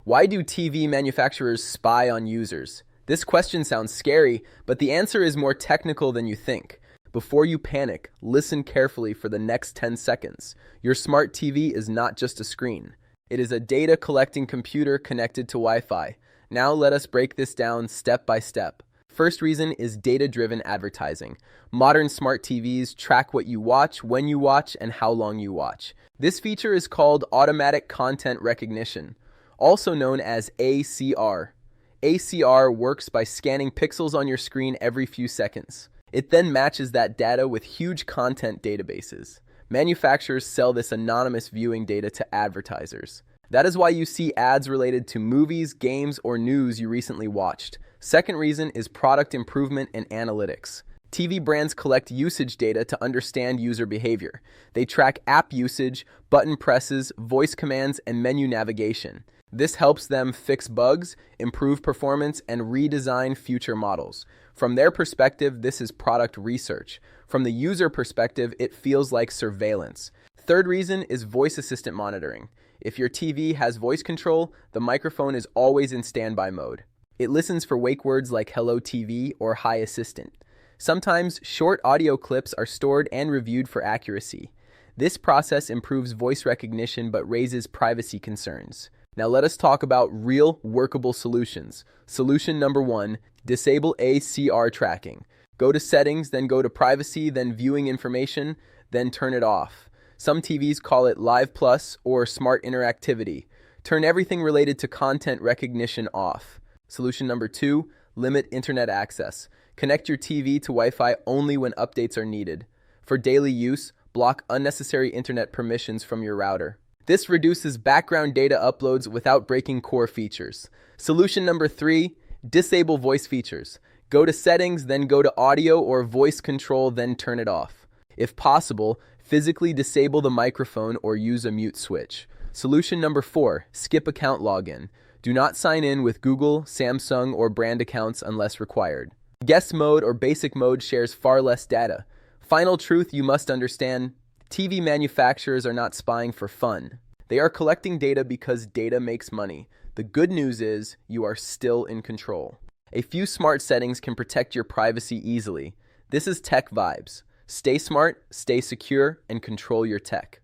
Why do TV manufacturers spy on users? This question sounds scary, but the answer is more technical than you think. Before you panic, listen carefully for the next 10 seconds. Your smart TV is not just a screen. It is a data collecting computer connected to Wi-Fi. Now let us break this down step by step. First reason is data-driven advertising. Modern smart TVs track what you watch, when you watch, and how long you watch. This feature is called automatic content recognition, also known as ACR. ACR works by scanning pixels on your screen every few seconds. It then matches that data with huge content databases. Manufacturers sell this anonymous viewing data to advertisers. That is why you see ads related to movies, games, or news you recently watched. Second reason is product improvement and analytics. TV brands collect usage data to understand user behavior. They track app usage, button presses, voice commands, and menu navigation. This helps them fix bugs, improve performance, and redesign future models. From their perspective, this is product research. From the user perspective, it feels like surveillance. Third reason is voice assistant monitoring. If your TV has voice control, the microphone is always in standby mode. It listens for wake words like "Hello TV" or "Hi Assistant." Sometimes short audio clips are stored and reviewed for accuracy. This process improves voice recognition but raises privacy concerns. Now let us talk about real workable solutions. Solution number 1, disable ACR tracking. Go to settings, then go to privacy, then viewing information, then turn it off. Some TVs call it Live Plus or Smart Interactivity. Turn everything related to content recognition off. Solution number 2, limit internet access. Connect your TV to Wi-Fi only when updates are needed. For daily use, block unnecessary internet permissions from your router. This reduces background data uploads without breaking core features. Solution number 3, disable voice features. Go to settings, then go to audio or voice control, then turn it off. If possible, physically disable the microphone or use a mute switch. Solution number 4, skip account login. Do not sign in with Google, Samsung, or brand accounts unless required. Guest mode or basic mode shares far less data. Final truth you must understand: TV manufacturers are not spying for fun. They are collecting data because data makes money. The good news is you are still in control. A few smart settings can protect your privacy easily. This is Tech Vibes. Stay smart, stay secure, and control your tech.